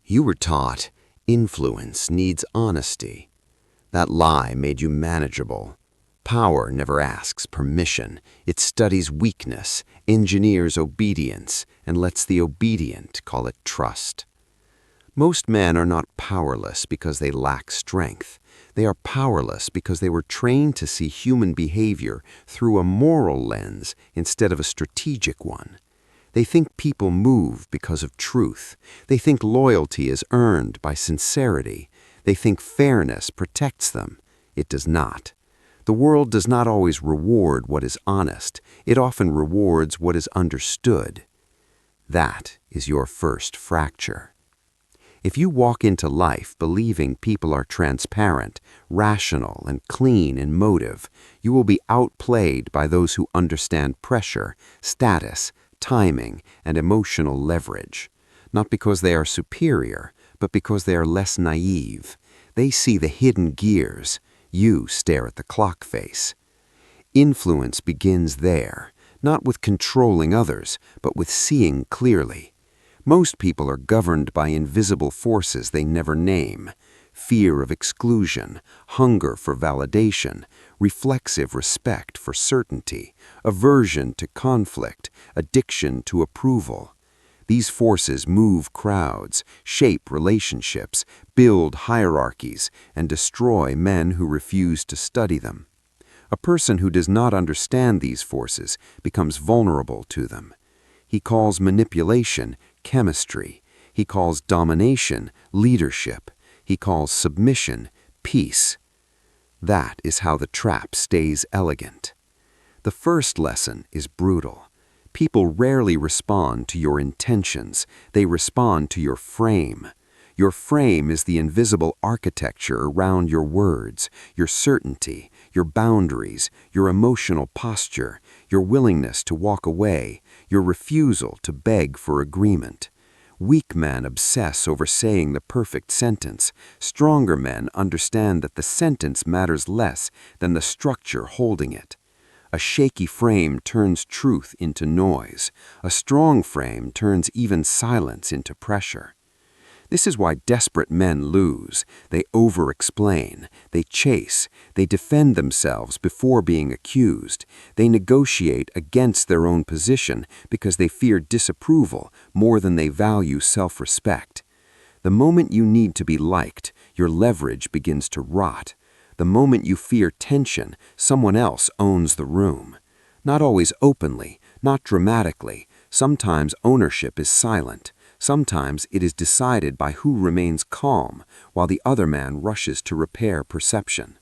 You were taught influence needs honesty. That lie made you manageable. Power never asks permission. It studies weakness, engineers obedience, and lets the obedient call it trust. Most men are not powerless because they lack strength. They are powerless because they were trained to see human behavior through a moral lens instead of a strategic one. They think people move because of truth. They think loyalty is earned by sincerity. They think fairness protects them. It does not. The world does not always reward what is honest. It often rewards what is understood. That is your first fracture. If you walk into life believing people are transparent, rational, and clean in motive, you will be outplayed by those who understand pressure, status, timing, and emotional leverage. Not because they are superior, but because they are less naive. They see the hidden gears. You stare at the clock face. Influence begins there, not with controlling others, but with seeing clearly. Most people are governed by invisible forces they never name: fear of exclusion, hunger for validation, reflexive respect for certainty, aversion to conflict, addiction to approval. These forces move crowds, shape relationships, build hierarchies, and destroy men who refuse to study them. A person who does not understand these forces becomes vulnerable to them. He calls manipulation chemistry. He calls domination leadership. He calls submission peace. That is how the trap stays elegant. The first lesson is brutal. People rarely respond to your intentions. They respond to your frame. Your frame is the invisible architecture around your words, your certainty, your boundaries, your emotional posture, your willingness to walk away, your refusal to beg for agreement. Weak men obsess over saying the perfect sentence. Stronger men understand that the sentence matters less than the structure holding it. A shaky frame turns truth into noise. A strong frame turns even silence into pressure. This is why desperate men lose. They over-explain, they chase, they defend themselves before being accused. They negotiate against their own position because they fear disapproval more than they value self-respect. The moment you need to be liked, your leverage begins to rot. The moment you fear tension, someone else owns the room. Not always openly, not dramatically. Sometimes ownership is silent. Sometimes it is decided by who remains calm while the other man rushes to repair perception.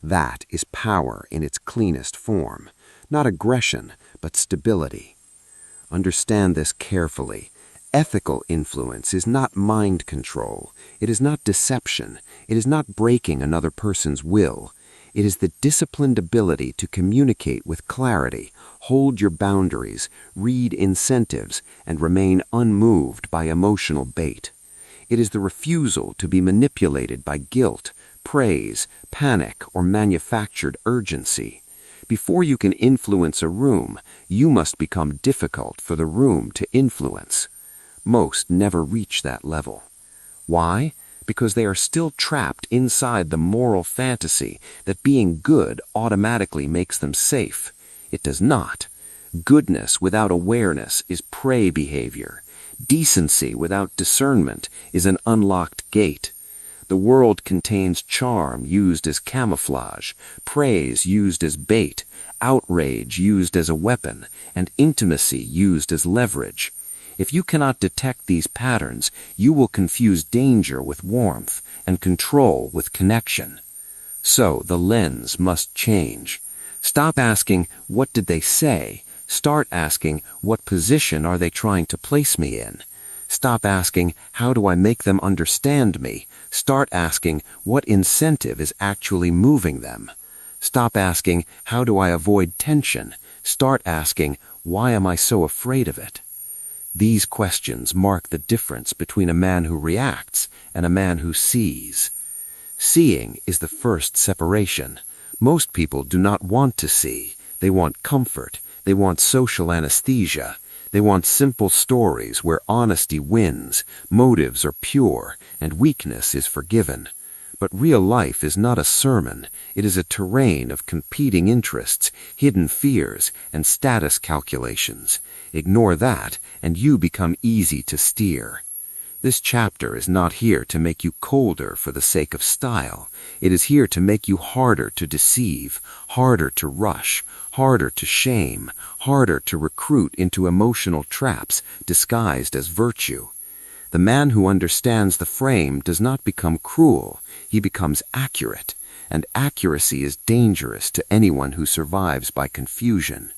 That is power in its cleanest form. Not aggression, but stability. Understand this carefully. Ethical influence is not mind control. It is not deception. It is not breaking another person's will. It is the disciplined ability to communicate with clarity, hold your boundaries, read incentives, and remain unmoved by emotional bait. It is the refusal to be manipulated by guilt, praise, panic, or manufactured urgency. Before you can influence a room, you must become difficult for the room to influence. Most never reach that level. Why? Because they are still trapped inside the moral fantasy that being good automatically makes them safe. It does not. Goodness without awareness is prey behavior. Decency without discernment is an unlocked gate. The world contains charm used as camouflage, praise used as bait, outrage used as a weapon, and intimacy used as leverage. If you cannot detect these patterns, you will confuse danger with warmth and control with connection. So the lens must change. Stop asking, "What did they say?" Start asking, "What position are they trying to place me in?" Stop asking, "How do I make them understand me?" Start asking, "What incentive is actually moving them?" Stop asking, "How do I avoid tension?" Start asking, "Why am I so afraid of it?" These questions mark the difference between a man who reacts and a man who sees. Seeing is the first separation. Most people do not want to see. They want comfort. They want social anesthesia. They want simple stories where honesty wins, motives are pure, and weakness is forgiven. But real life is not a sermon. It is a terrain of competing interests, hidden fears, and status calculations. Ignore that, and you become easy to steer. This chapter is not here to make you colder for the sake of style. It is here to make you harder to deceive, harder to rush, harder to shame, harder to recruit into emotional traps disguised as virtue. The man who understands the frame does not become cruel, he becomes accurate, and accuracy is dangerous to anyone who survives by confusion.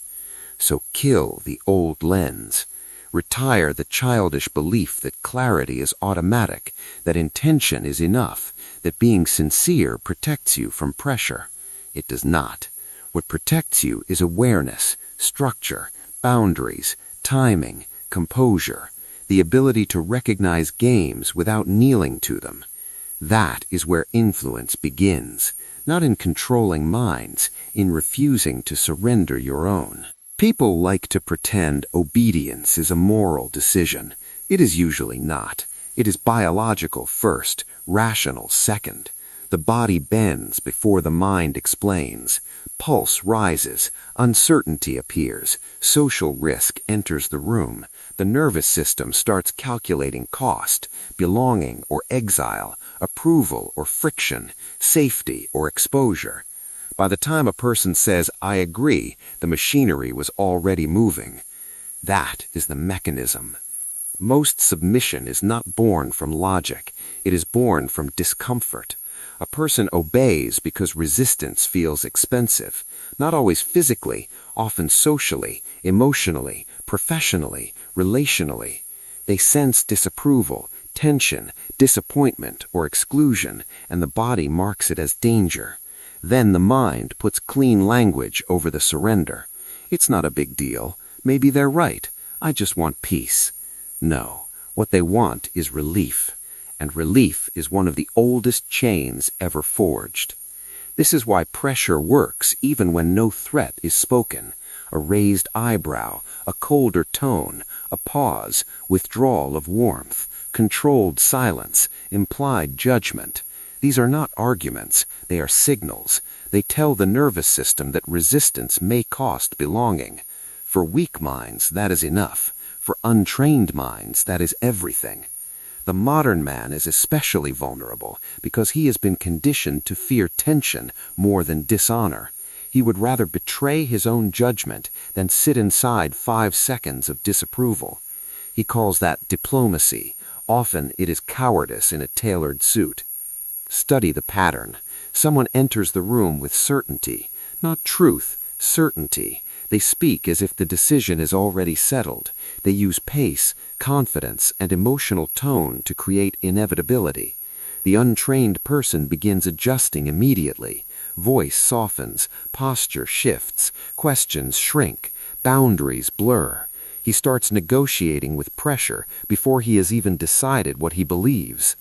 So kill the old lens. Retire the childish belief that clarity is automatic, that intention is enough, that being sincere protects you from pressure. It does not. What protects you is awareness, structure, boundaries, timing, composure, the ability to recognize games without kneeling to them. That is where influence begins, not in controlling minds, in refusing to surrender your own. People like to pretend obedience is a moral decision. It is usually not. It is biological first, rational second. The body bends before the mind explains. Pulse rises, uncertainty appears, social risk enters the room. The nervous system starts calculating cost, belonging or exile, approval or friction, safety or exposure. By the time a person says, "I agree," the machinery was already moving. That is the mechanism. Most submission is not born from logic. It is born from discomfort. A person obeys because resistance feels expensive, not always physically, often socially, emotionally, professionally, relationally. They sense disapproval, tension, disappointment, or exclusion, and the body marks it as danger. Then the mind puts clean language over the surrender. It's not a big deal. Maybe they're right. I just want peace. No, what they want is relief. And relief is one of the oldest chains ever forged. This is why pressure works even when no threat is spoken. A raised eyebrow, a colder tone, a pause, withdrawal of warmth, controlled silence, implied judgment. These are not arguments, they are signals. They tell the nervous system that resistance may cost belonging. For weak minds, that is enough. For untrained minds, that is everything. The modern man is especially vulnerable because he has been conditioned to fear tension more than dishonor. He would rather betray his own judgment than sit inside 5 seconds of disapproval. He calls that diplomacy. Often it is cowardice in a tailored suit. Study the pattern. Someone enters the room with certainty, not truth, certainty. They speak as if the decision is already settled. They use pace, confidence, and emotional tone to create inevitability. The untrained person begins adjusting immediately. Voice softens, posture shifts, questions shrink, boundaries blur. He starts negotiating with pressure before he has even decided what he believes.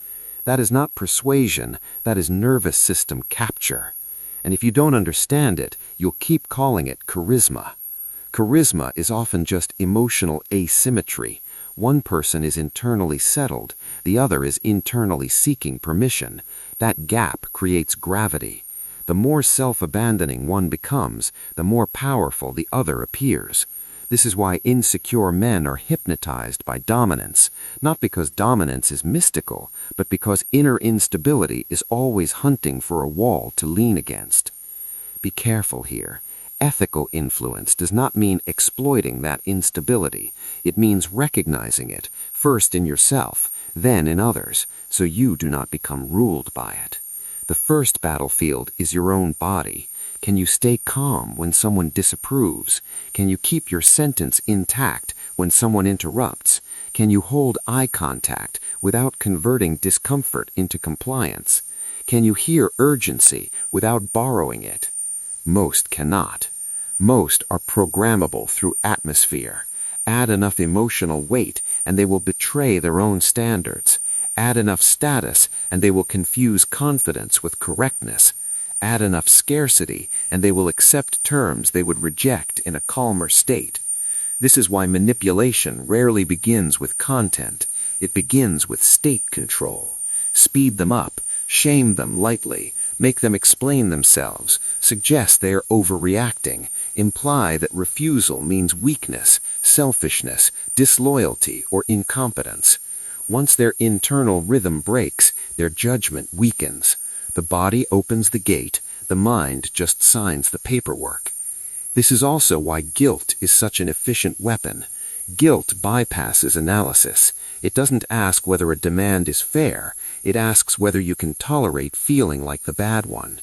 That is not persuasion, that is nervous system capture. And if you don't understand it, you'll keep calling it charisma. Charisma is often just emotional asymmetry. One person is internally settled, the other is internally seeking permission. That gap creates gravity. The more self-abandoning one becomes, the more powerful the other appears. This is why insecure men are hypnotized by dominance, not because dominance is mystical, but because inner instability is always hunting for a wall to lean against. Be careful here. Ethical influence does not mean exploiting that instability. It means recognizing it, first in yourself, then in others, so you do not become ruled by it. The first battlefield is your own body. Can you stay calm when someone disapproves? Can you keep your sentence intact when someone interrupts? Can you hold eye contact without converting discomfort into compliance? Can you hear urgency without borrowing it? Most cannot. Most are programmable through atmosphere. Add enough emotional weight and they will betray their own standards. Add enough status and they will confuse confidence with correctness. Add enough scarcity and they will accept terms they would reject in a calmer state. This is why manipulation rarely begins with content. It begins with state control. Speed them up, shame them lightly, make them explain themselves, suggest they are overreacting, imply that refusal means weakness, selfishness, disloyalty, or incompetence. Once their internal rhythm breaks, their judgment weakens. The body opens the gate, the mind just signs the paperwork. This is also why guilt is such an efficient weapon. Guilt bypasses analysis. It doesn't ask whether a demand is fair. It asks whether you can tolerate feeling like the bad one.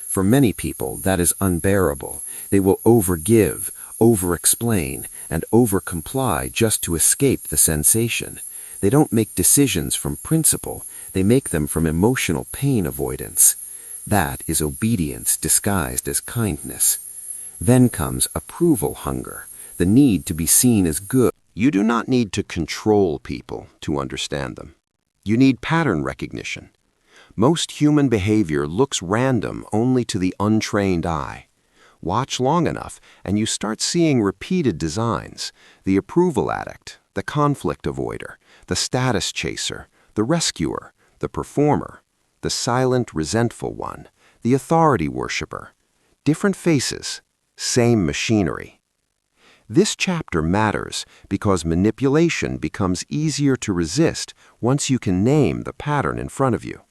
For many people, that is unbearable. They will overgive, over-explain, and over-comply just to escape the sensation. They don't make decisions from principle. They make them from emotional pain avoidance. That is obedience disguised as kindness. Then comes approval hunger, the need to be seen as good. You do not need to control people to understand them. You need pattern recognition. Most human behavior looks random only to the untrained eye. Watch long enough and you start seeing repeated designs: the approval addict, the conflict avoider, the status chaser, the rescuer, the performer, the silent resentful one, the authority worshiper. Different faces, same machinery. This chapter matters because manipulation becomes easier to resist once you can name the pattern in front of you.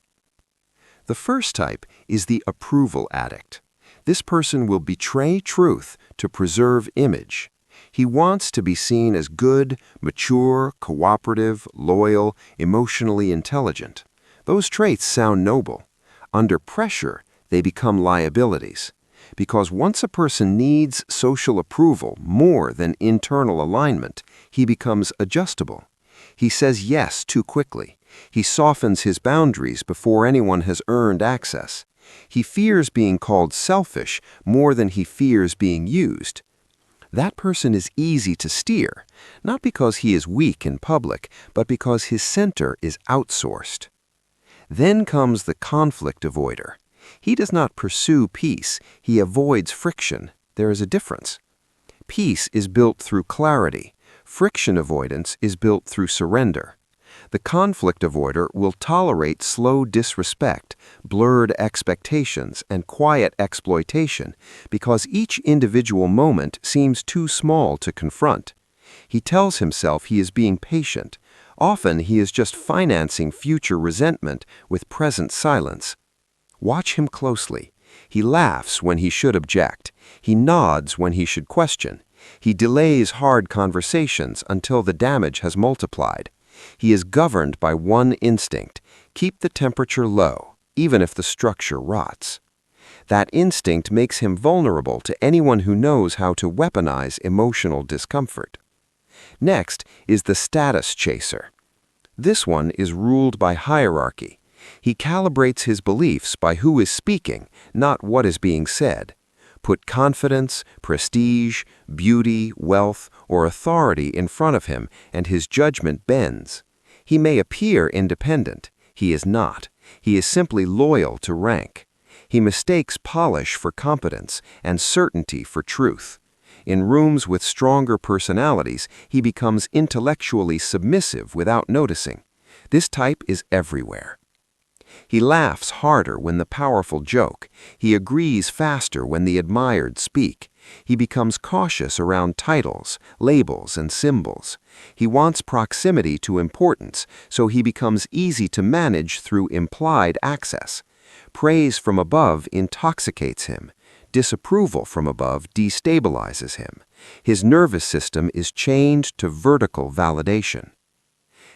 The first type is the approval addict. This person will betray truth to preserve image. He wants to be seen as good, mature, cooperative, loyal, emotionally intelligent. Those traits sound noble. Under pressure, they become liabilities. Because once a person needs social approval more than internal alignment, he becomes adjustable. He says yes too quickly. He softens his boundaries before anyone has earned access. He fears being called selfish more than he fears being used. That person is easy to steer, not because he is weak in public, but because his center is outsourced. Then comes the conflict avoider. He does not pursue peace, he avoids friction. There is a difference. Peace is built through clarity. Friction avoidance is built through surrender. The conflict avoider will tolerate slow disrespect, blurred expectations, and quiet exploitation because each individual moment seems too small to confront. He tells himself he is being patient. Often he is just financing future resentment with present silence. Watch him closely. He laughs when he should object. He nods when he should question. He delays hard conversations until the damage has multiplied. He is governed by one instinct: keep the temperature low, even if the structure rots. That instinct makes him vulnerable to anyone who knows how to weaponize emotional discomfort. Next is the status chaser. This one is ruled by hierarchy. He calibrates his beliefs by who is speaking, not what is being said. Put confidence, prestige, beauty, wealth, or authority in front of him, and his judgment bends. He may appear independent. He is not. He is simply loyal to rank. He mistakes polish for competence and certainty for truth. In rooms with stronger personalities, he becomes intellectually submissive without noticing. This type is everywhere. He laughs harder when the powerful joke. He agrees faster when the admired speak. He becomes cautious around titles, labels, and symbols. He wants proximity to importance, so he becomes easy to manage through implied access. Praise from above intoxicates him. Disapproval from above destabilizes him. His nervous system is chained to vertical validation.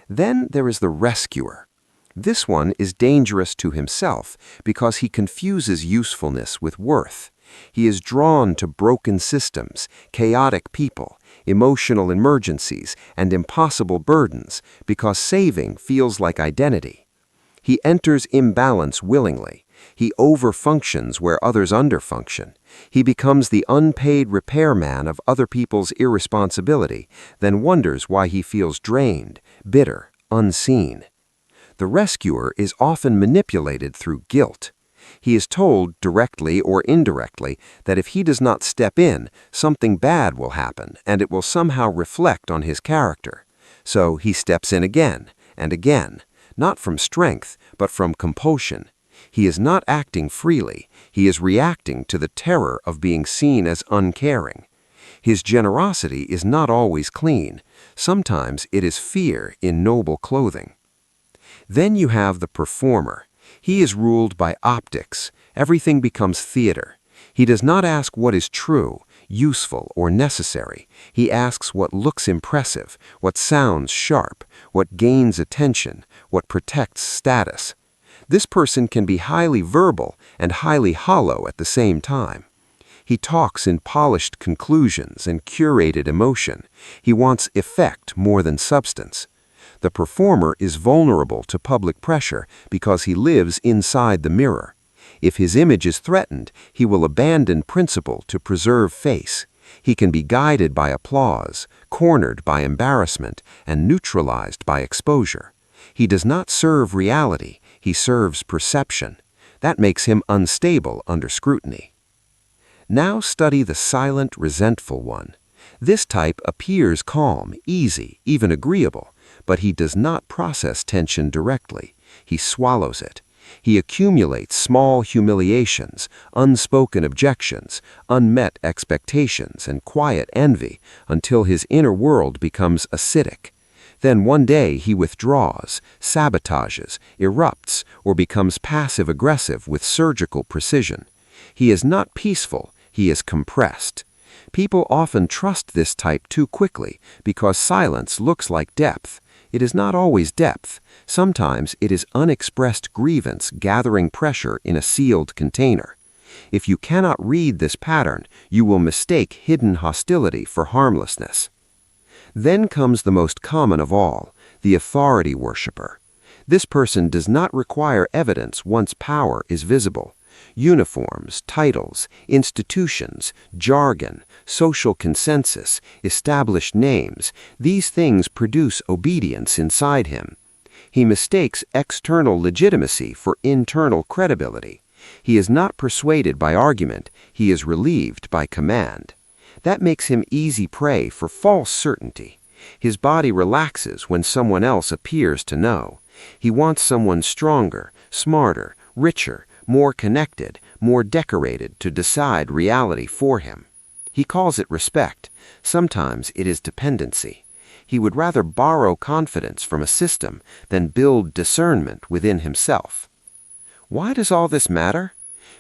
Then there is the rescuer. This one is dangerous to himself because he confuses usefulness with worth. He is drawn to broken systems, chaotic people, emotional emergencies, and impossible burdens because saving feels like identity. He enters imbalance willingly. He overfunctions where others underfunction. He becomes the unpaid repairman of other people's irresponsibility, then wonders why he feels drained, bitter, unseen. The rescuer is often manipulated through guilt. He is told, directly or indirectly, that if he does not step in, something bad will happen, and it will somehow reflect on his character. So he steps in again and again, not from strength, but from compulsion. He is not acting freely, he is reacting to the terror of being seen as uncaring. His generosity is not always clean. Sometimes it is fear in noble clothing. Then you have the performer. He is ruled by optics. Everything becomes theater. He does not ask what is true, useful, or necessary. He asks what looks impressive, what sounds sharp, what gains attention, what protects status. This person can be highly verbal and highly hollow at the same time. He talks in polished conclusions and curated emotion. He wants effect more than substance. The performer is vulnerable to public pressure because he lives inside the mirror. If his image is threatened, he will abandon principle to preserve face. He can be guided by applause, cornered by embarrassment, and neutralized by exposure. He does not serve reality, he serves perception. That makes him unstable under scrutiny. Now study the silent, resentful one. This type appears calm, easy, even agreeable, but he does not process tension directly. He swallows it. He accumulates small humiliations, unspoken objections, unmet expectations, and quiet envy until his inner world becomes acidic. Then one day he withdraws, sabotages, erupts, or becomes passive-aggressive with surgical precision. He is not peaceful, he is compressed. People often trust this type too quickly because silence looks like depth. It is not always depth. Sometimes it is unexpressed grievance gathering pressure in a sealed container. If you cannot read this pattern, you will mistake hidden hostility for harmlessness. Then comes the most common of all, the authority worshiper. This person does not require evidence once power is visible. Uniforms, titles, institutions, jargon, social consensus, established names, these things produce obedience inside him. He mistakes external legitimacy for internal credibility. He is not persuaded by argument, he is relieved by command. That makes him easy prey for false certainty. His body relaxes when someone else appears to know. He wants someone stronger, smarter, richer, more connected, more decorated to decide reality for him. He calls it respect. Sometimes it is dependency. He would rather borrow confidence from a system than build discernment within himself. Why does all this matter?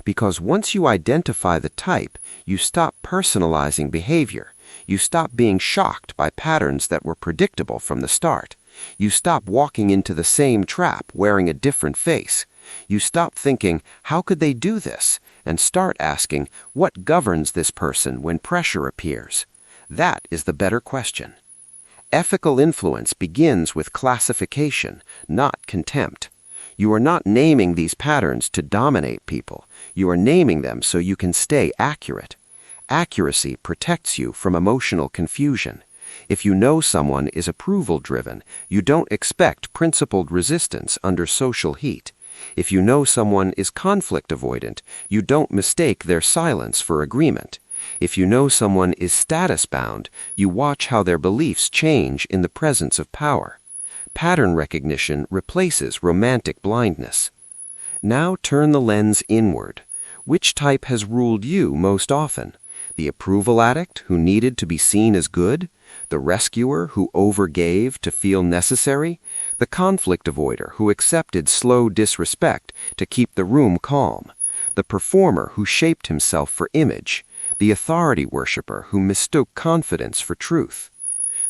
Because once you identify the type, you stop personalizing behavior. You stop being shocked by patterns that were predictable from the start. You stop walking into the same trap wearing a different face. You stop thinking, how could they do this? And start asking, what governs this person when pressure appears? That is the better question. Ethical influence begins with classification, not contempt. You are not naming these patterns to dominate people. You are naming them so you can stay accurate. Accuracy protects you from emotional confusion. If you know someone is approval-driven, you don't expect principled resistance under social heat. If you know someone is conflict avoidant, you don't mistake their silence for agreement. If you know someone is status-bound, you watch how their beliefs change in the presence of power. Pattern recognition replaces romantic blindness. Now turn the lens inward. Which type has ruled you most often? The approval addict who needed to be seen as good? The rescuer who overgave to feel necessary? The conflict avoider who accepted slow disrespect to keep the room calm? The performer who shaped himself for image? The authority worshiper who mistook confidence for truth?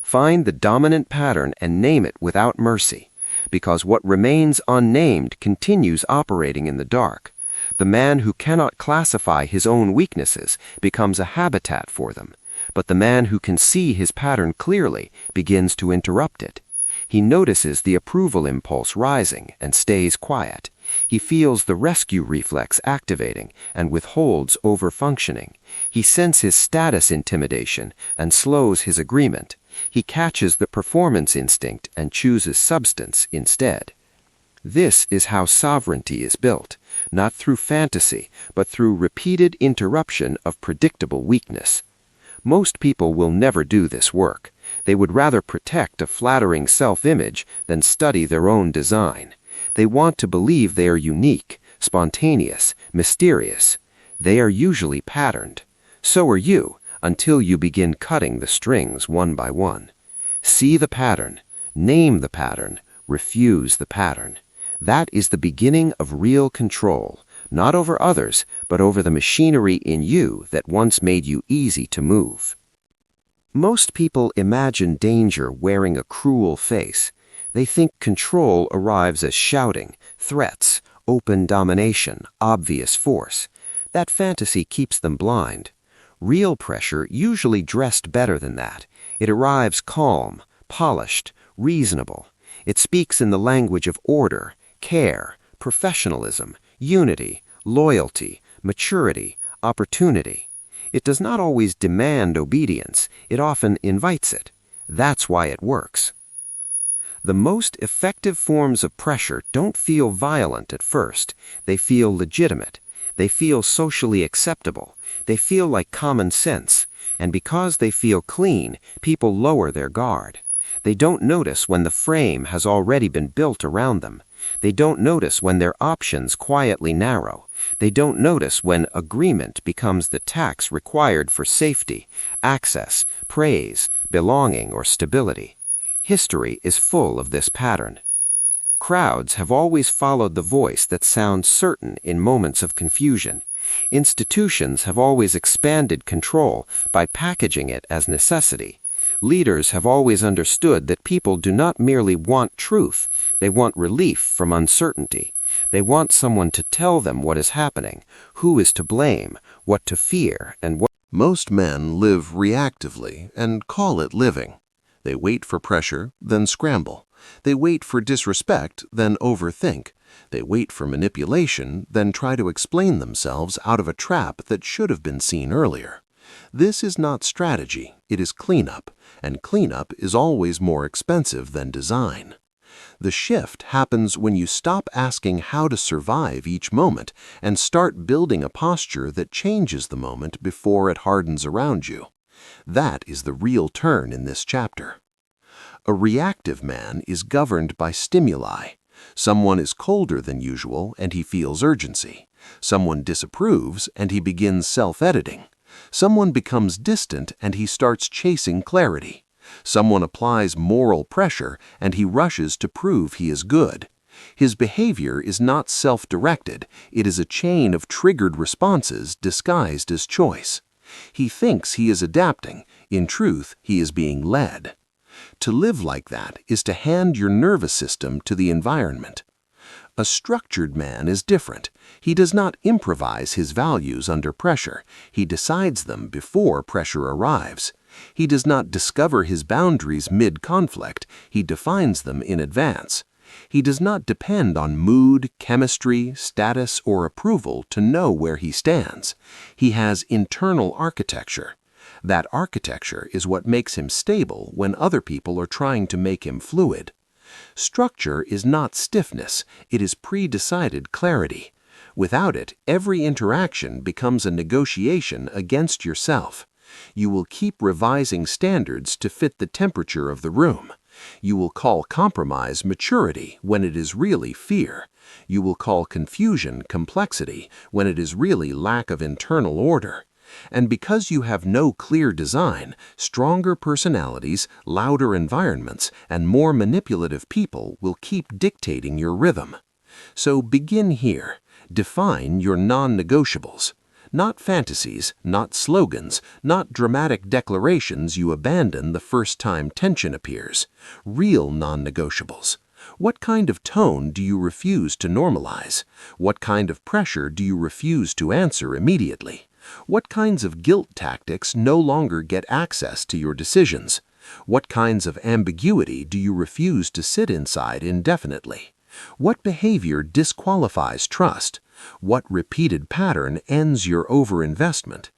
Find the dominant pattern and name it without mercy, because what remains unnamed continues operating in the dark. The man who cannot classify his own weaknesses becomes a habitat for them, but the man who can see his pattern clearly begins to interrupt it. He notices the approval impulse rising and stays quiet. He feels the rescue reflex activating and withholds overfunctioning. He senses status intimidation and slows his agreement. He catches the performance instinct and chooses substance instead. This is how sovereignty is built, not through fantasy, but through repeated interruption of predictable weakness. Most people will never do this work. They would rather protect a flattering self-image than study their own design. They want to believe they are unique, spontaneous, mysterious. They are usually patterned. So are you, until you begin cutting the strings one by one. See the pattern, name the pattern, refuse the pattern. That is the beginning of real control, not over others, but over the machinery in you that once made you easy to move. Most people imagine danger wearing a cruel face. They think control arrives as shouting, threats, open domination, obvious force. That fantasy keeps them blind. Real pressure usually dressed better than that. It arrives calm, polished, reasonable. It speaks in the language of order, care, professionalism, unity, loyalty, maturity, opportunity. It does not always demand obedience. It often invites it. That's why it works. The most effective forms of pressure don't feel violent at first. They feel legitimate. They feel socially acceptable. They feel like common sense. And because they feel clean, people lower their guard. They don't notice when the frame has already been built around them. They don't notice when their options quietly narrow. They don't notice when agreement becomes the tax required for safety, access, praise, belonging, or stability. History is full of this pattern. Crowds have always followed the voice that sounds certain in moments of confusion. Institutions have always expanded control by packaging it as necessity. Leaders have always understood that people do not merely want truth, they want relief from uncertainty. They want someone to tell them what is happening, who is to blame, what to fear, and what. Most men live reactively and call it living. They wait for pressure, then scramble. They wait for disrespect, then overthink. They wait for manipulation, then try to explain themselves out of a trap that should have been seen earlier. This is not strategy, it is cleanup, and cleanup is always more expensive than design. The shift happens when you stop asking how to survive each moment and start building a posture that changes the moment before it hardens around you. That is the real turn in this chapter. A reactive man is governed by stimuli. Someone is colder than usual and he feels urgency. Someone disapproves and he begins self-editing. Someone becomes distant and he starts chasing clarity. Someone applies moral pressure and he rushes to prove he is good. His behavior is not self-directed, it is a chain of triggered responses disguised as choice. He thinks he is adapting, in truth he is being led. To live like that is to hand your nervous system to the environment. A structured man is different. He does not improvise his values under pressure. He decides them before pressure arrives. He does not discover his boundaries mid-conflict. He defines them in advance. He does not depend on mood, chemistry, status, or approval to know where he stands. He has internal architecture. That architecture is what makes him stable when other people are trying to make him fluid. Structure is not stiffness, it is pre-decided clarity. Without it, every interaction becomes a negotiation against yourself. You will keep revising standards to fit the temperature of the room. You will call compromise maturity when it is really fear. You will call confusion complexity when it is really lack of internal order. And because you have no clear design, stronger personalities, louder environments, and more manipulative people will keep dictating your rhythm. So begin here. Define your non-negotiables. Not fantasies, not slogans, not dramatic declarations you abandon the first time tension appears. Real non-negotiables. What kind of tone do you refuse to normalize? What kind of pressure do you refuse to answer immediately? What kinds of guilt tactics no longer get access to your decisions? What kinds of ambiguity do you refuse to sit inside indefinitely? What behavior disqualifies trust? What repeated pattern ends your overinvestment?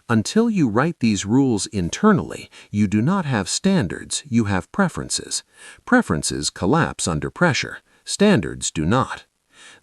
Until you write these rules internally, you do not have standards, you have preferences. Preferences collapse under pressure. Standards do not.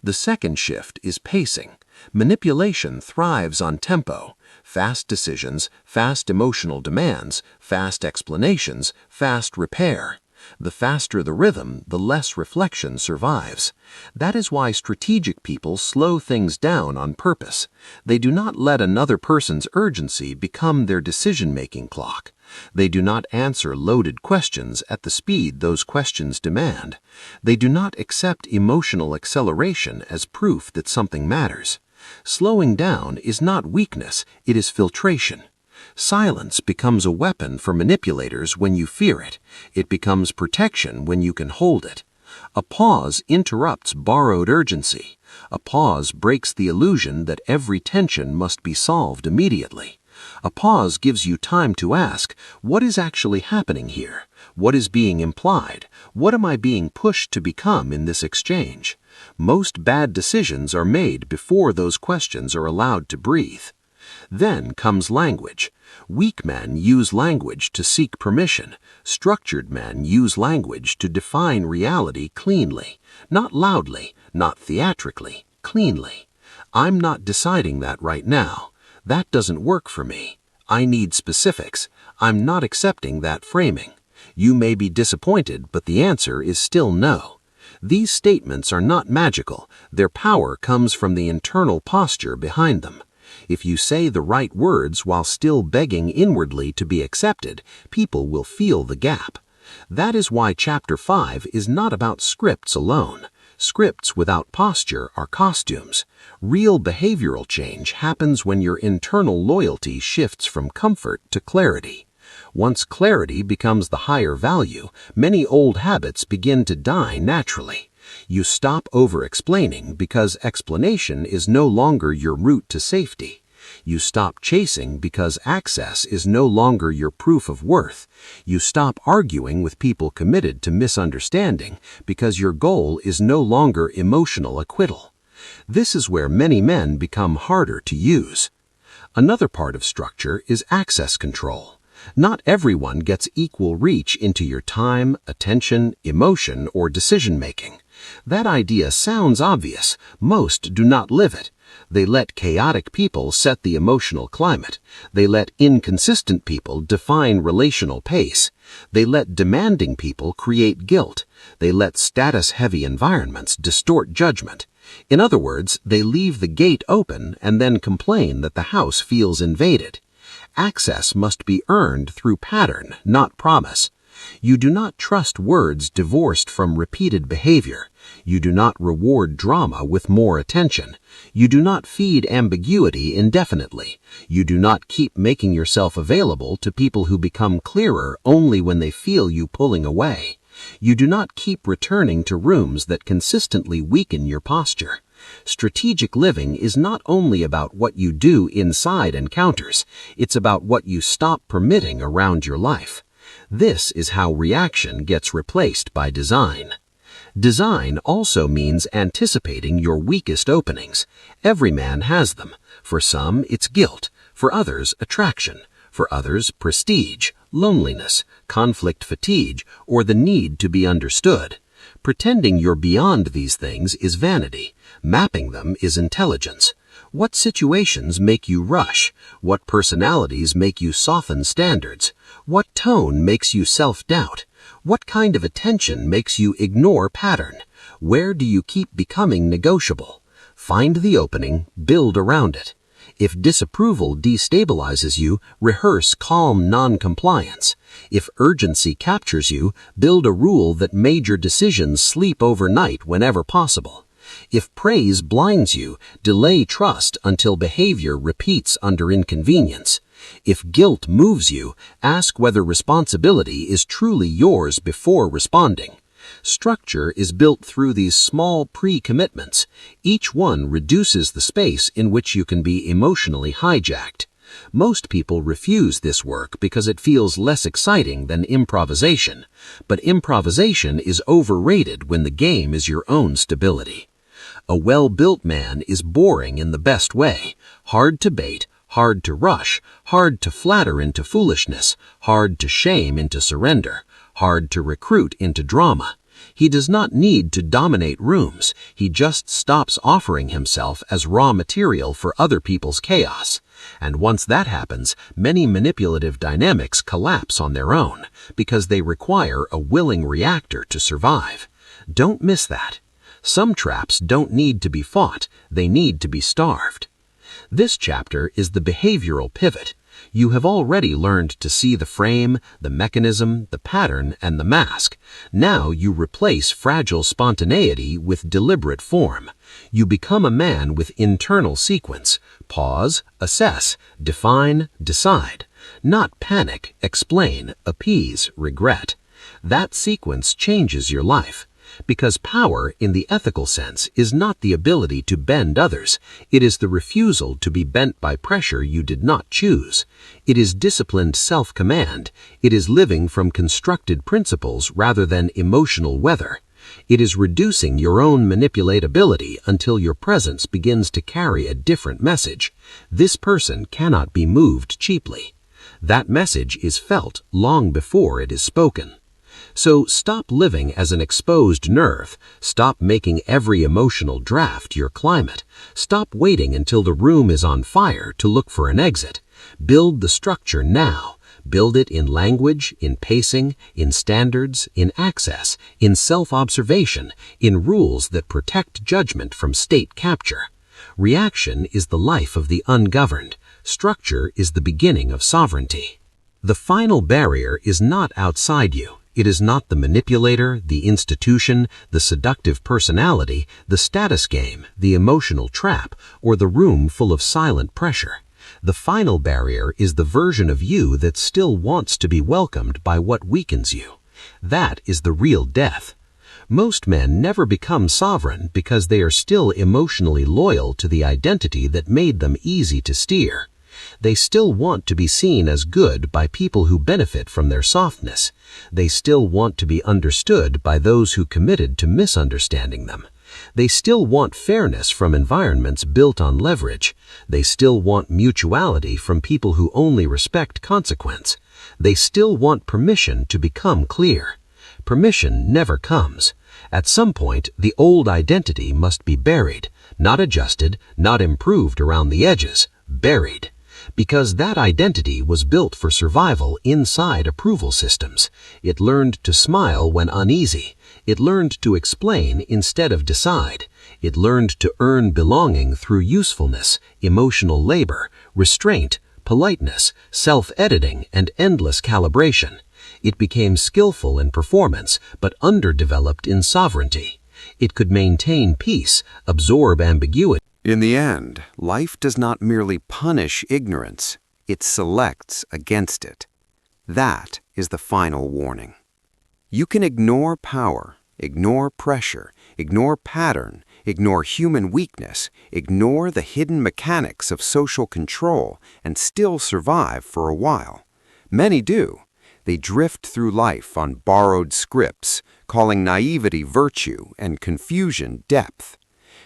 The second shift is pacing. Manipulation thrives on tempo. Fast decisions, fast emotional demands, fast explanations, fast repair. The faster the rhythm, the less reflection survives. That is why strategic people slow things down on purpose. They do not let another person's urgency become their decision-making clock. They do not answer loaded questions at the speed those questions demand. They do not accept emotional acceleration as proof that something matters. Slowing down is not weakness, it is filtration. Silence becomes a weapon for manipulators when you fear it. It becomes protection when you can hold it. A pause interrupts borrowed urgency. A pause breaks the illusion that every tension must be solved immediately. A pause gives you time to ask, what is actually happening here? What is being implied? What am I being pushed to become in this exchange? Most bad decisions are made before those questions are allowed to breathe. Then comes language. Weak men use language to seek permission. Structured men use language to define reality cleanly, not loudly, not theatrically, cleanly. I'm not deciding that right now. That doesn't work for me. I need specifics. I'm not accepting that framing. You may be disappointed, but the answer is still no. These statements are not magical. Their power comes from the internal posture behind them. If you say the right words while still begging inwardly to be accepted, people will feel the gap. That is why Chapter 5 is not about scripts alone. Scripts without posture are costumes. Real behavioral change happens when your internal loyalty shifts from comfort to clarity. Once clarity becomes the higher value, many old habits begin to die naturally. You stop over-explaining because explanation is no longer your route to safety. You stop chasing because access is no longer your proof of worth. You stop arguing with people committed to misunderstanding because your goal is no longer emotional acquittal. This is where many men become harder to use. Another part of structure is access control. Not everyone gets equal reach into your time, attention, emotion, or decision-making. That idea sounds obvious. Most do not live it. They let chaotic people set the emotional climate. They let inconsistent people define relational pace. They let demanding people create guilt. They let status-heavy environments distort judgment. In other words, they leave the gate open and then complain that the house feels invaded. Access must be earned through pattern, not promise. You do not trust words divorced from repeated behavior. You do not reward drama with more attention. You do not feed ambiguity indefinitely. You do not keep making yourself available to people who become clearer only when they feel you pulling away. You do not keep returning to rooms that consistently weaken your posture. Strategic living is not only about what you do inside encounters, it's about what you stop permitting around your life. This is how reaction gets replaced by design. Design also means anticipating your weakest openings. Every man has them. For some, it's guilt. For others, attraction. For others, prestige, loneliness, conflict fatigue, or the need to be understood. Pretending you're beyond these things is vanity. Mapping them is intelligence. What situations make you rush? What personalities make you soften standards? What tone makes you self-doubt? What kind of attention makes you ignore pattern? Where do you keep becoming negotiable? Find the opening, build around it. If disapproval destabilizes you, rehearse calm non-compliance. If urgency captures you, build a rule that major decisions sleep overnight whenever possible. If praise blinds you, delay trust until behavior repeats under inconvenience. If guilt moves you, ask whether responsibility is truly yours before responding. Structure is built through these small pre-commitments. Each one reduces the space in which you can be emotionally hijacked. Most people refuse this work because it feels less exciting than improvisation. But improvisation is overrated when the game is your own stability. A well-built man is boring in the best way, hard to bait, hard to rush, hard to flatter into foolishness, hard to shame into surrender, hard to recruit into drama. He does not need to dominate rooms. He just stops offering himself as raw material for other people's chaos. And once that happens, many manipulative dynamics collapse on their own, because they require a willing reactor to survive. Don't miss that. Some traps don't need to be fought, they need to be starved. This chapter is the behavioral pivot. You have already learned to see the frame, the mechanism, the pattern, and the mask. Now you replace fragile spontaneity with deliberate form. You become a man with internal sequence. Pause, assess, define, decide. Not panic, explain, appease, regret. That sequence changes your life. Because power, in the ethical sense, is not the ability to bend others. It is the refusal to be bent by pressure you did not choose. It is disciplined self-command. It is living from constructed principles rather than emotional weather. It is reducing your own manipulatability until your presence begins to carry a different message. This person cannot be moved cheaply. That message is felt long before it is spoken. So stop living as an exposed nerve. Stop making every emotional draft your climate. Stop waiting until the room is on fire to look for an exit. Build the structure now. Build it in language, in pacing, in standards, in access, in self-observation, in rules that protect judgment from state capture. Reaction is the life of the ungoverned. Structure is the beginning of sovereignty. The final barrier is not outside you. It is not the manipulator, the institution, the seductive personality, the status game, the emotional trap, or the room full of silent pressure. The final barrier is the version of you that still wants to be welcomed by what weakens you. That is the real death. Most men never become sovereign because they are still emotionally loyal to the identity that made them easy to steer. They still want to be seen as good by people who benefit from their softness. They still want to be understood by those who committed to misunderstanding them. They still want fairness from environments built on leverage. They still want mutuality from people who only respect consequence. They still want permission to become clear. Permission never comes. At some point, the old identity must be buried, not adjusted, not improved around the edges, buried. Because that identity was built for survival inside approval systems. It learned to smile when uneasy. It learned to explain instead of decide. It learned to earn belonging through usefulness, emotional labor, restraint, politeness, self-editing, and endless calibration. It became skillful in performance, but underdeveloped in sovereignty. It could maintain peace, absorb ambiguity. In the end, life does not merely punish ignorance, it selects against it. That is the final warning. You can ignore power, ignore pressure, ignore pattern, ignore human weakness, ignore the hidden mechanics of social control, and still survive for a while. Many do. They drift through life on borrowed scripts, calling naivety virtue and confusion depth.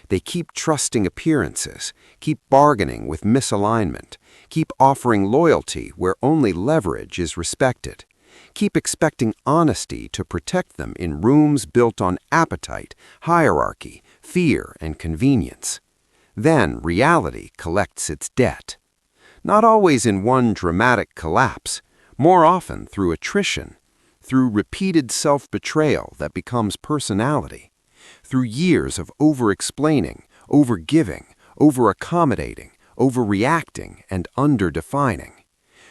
They keep trusting appearances, keep bargaining with misalignment, keep offering loyalty where only leverage is respected, keep expecting honesty to protect them in rooms built on appetite, hierarchy, fear, and convenience. Then reality collects its debt. Not always in one dramatic collapse, more often through attrition, through repeated self-betrayal that becomes personality, through years of over-explaining, over-giving, over-accommodating, overreacting, and under-defining,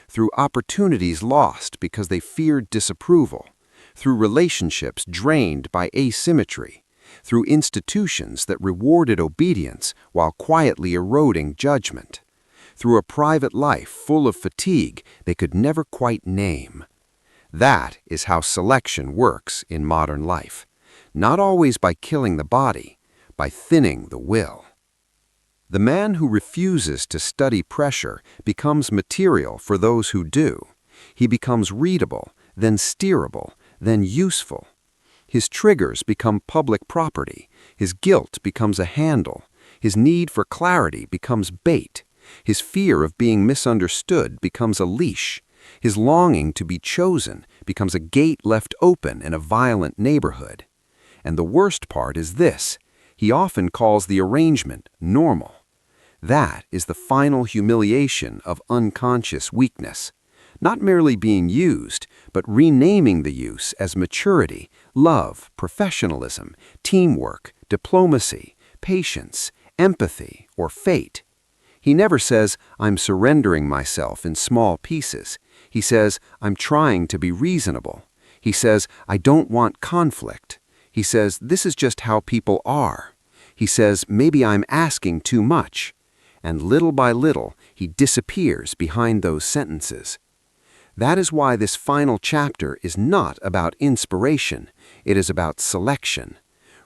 through opportunities lost because they feared disapproval, through relationships drained by asymmetry, through institutions that rewarded obedience while quietly eroding judgment, through a private life full of fatigue they could never quite name. That is how selection works in modern life. Not always by killing the body, by thinning the will. The man who refuses to study pressure becomes material for those who do. He becomes readable, then steerable, then useful. His triggers become public property. His guilt becomes a handle. His need for clarity becomes bait. His fear of being misunderstood becomes a leash. His longing to be chosen becomes a gate left open in a violent neighborhood. And the worst part is this: he often calls the arrangement normal. That is the final humiliation of unconscious weakness. Not merely being used, but renaming the use as maturity, love, professionalism, teamwork, diplomacy, patience, empathy, or fate. He never says, "I'm surrendering myself in small pieces." He says, "I'm trying to be reasonable." He says, "I don't want conflict." He says, "This is just how people are." He says, "Maybe I'm asking too much." And little by little, he disappears behind those sentences. That is why this final chapter is not about inspiration. It is about selection.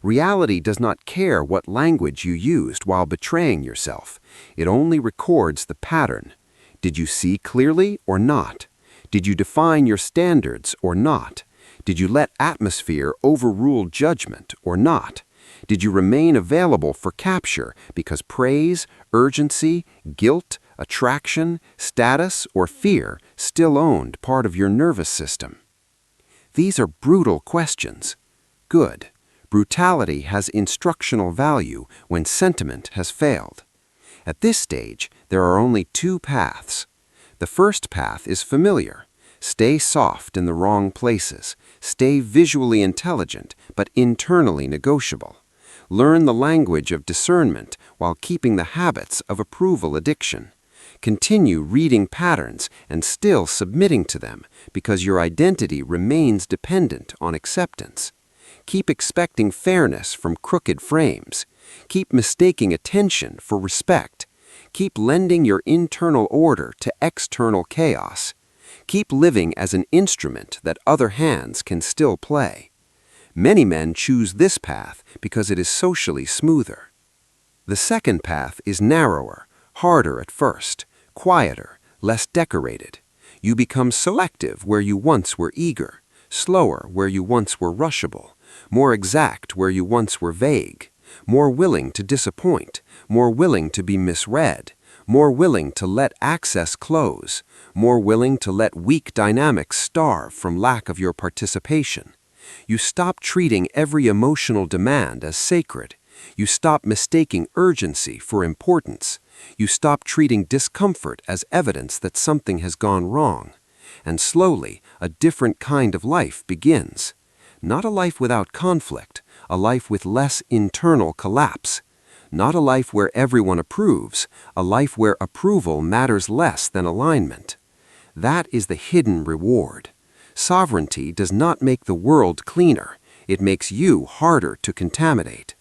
Reality does not care what language you used while betraying yourself. It only records the pattern. Did you see clearly or not? Did you define your standards or not? Did you let atmosphere overrule judgment or not? Did you remain available for capture because praise, urgency, guilt, attraction, status, or fear still owned part of your nervous system? These are brutal questions. Good. Brutality has instructional value when sentiment has failed. At this stage, there are only two paths. The first path is familiar. Stay soft in the wrong places. Stay visually intelligent, but internally negotiable. Learn the language of discernment while keeping the habits of approval addiction. Continue reading patterns and still submitting to them because your identity remains dependent on acceptance. Keep expecting fairness from crooked frames. Keep mistaking attention for respect. Keep lending your internal order to external chaos. Keep living as an instrument that other hands can still play. Many men choose this path because it is socially smoother. The second path is narrower, harder at first, quieter, less decorated. You become selective where you once were eager, slower where you once were rushable, more exact where you once were vague, more willing to disappoint, more willing to be misread, more willing to let access close, more willing to let weak dynamics starve from lack of your participation. You stop treating every emotional demand as sacred. You stop mistaking urgency for importance. You stop treating discomfort as evidence that something has gone wrong. And slowly, a different kind of life begins. Not a life without conflict, a life with less internal collapse. Not a life where everyone approves, a life where approval matters less than alignment. That is the hidden reward. Sovereignty does not make the world cleaner. It makes you harder to contaminate.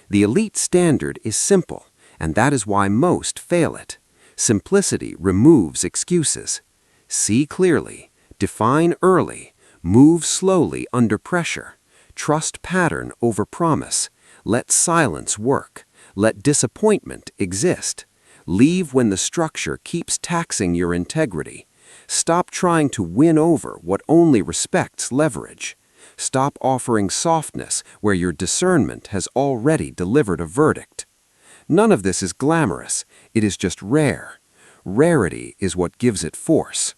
The elite standard is simple, and that is why most fail it. Simplicity removes excuses. See clearly, define early, move slowly under pressure, trust pattern over promise, let silence work, let disappointment exist, leave when the structure keeps taxing your integrity. Stop trying to win over what only respects leverage. Stop offering softness where your discernment has already delivered a verdict. None of this is glamorous, it is just rare. Rarity is what gives it force.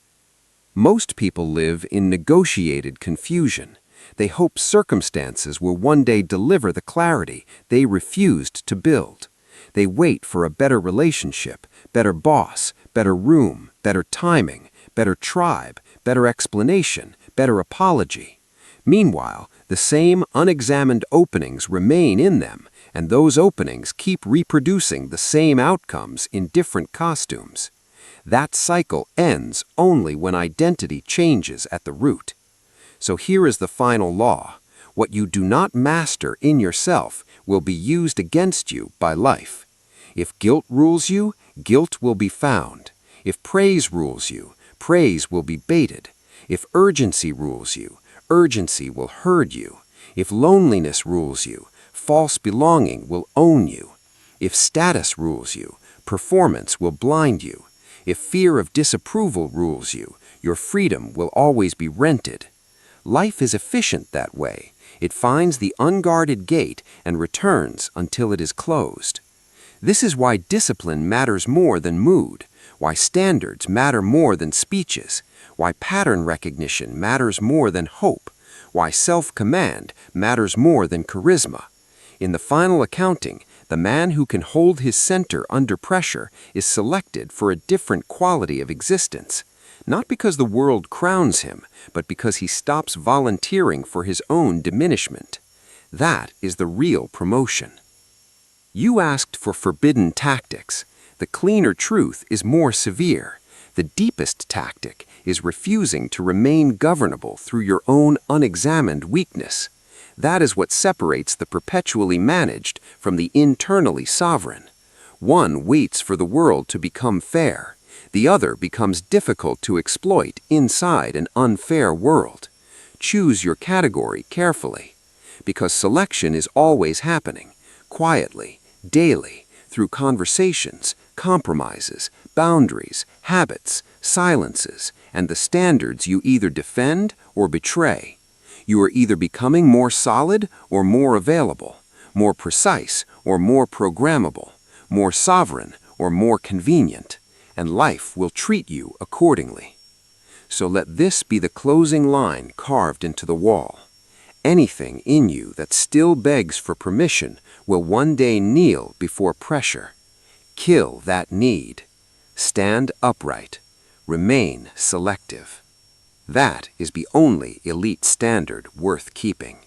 Most people live in negotiated confusion. They hope circumstances will one day deliver the clarity they refused to build. They wait for a better relationship, better boss, better room, better timing, better tribe, better explanation, better apology. Meanwhile, the same unexamined openings remain in them, and those openings keep reproducing the same outcomes in different costumes. That cycle ends only when identity changes at the root. So here is the final law. What you do not master in yourself will be used against you by life. If guilt rules you, guilt will be found. If praise rules you, praise will be baited. If urgency rules you, urgency will herd you. If loneliness rules you, false belonging will own you. If status rules you, performance will blind you. If fear of disapproval rules you, your freedom will always be rented. Life is efficient that way. It finds the unguarded gate and returns until it is closed. This is why discipline matters more than mood, why standards matter more than speeches, why pattern recognition matters more than hope, why self-command matters more than charisma. In the final accounting, the man who can hold his center under pressure is selected for a different quality of existence, not because the world crowns him, but because he stops volunteering for his own diminishment. That is the real promotion. You asked for forbidden tactics. The cleaner truth is more severe. The deepest tactic is refusing to remain governable through your own unexamined weakness. That is what separates the perpetually managed from the internally sovereign. One waits for the world to become fair. The other becomes difficult to exploit inside an unfair world. Choose your category carefully, because selection is always happening, quietly, daily, through conversations, compromises, boundaries, habits, silences, and the standards you either defend or betray. You are either becoming more solid or more available, more precise or more programmable, more sovereign or more convenient, and life will treat you accordingly. So let this be the closing line carved into the wall. Anything in you that still begs for permission will one day kneel before pressure. Kill that need. Stand upright. Remain selective. That is the only elite standard worth keeping.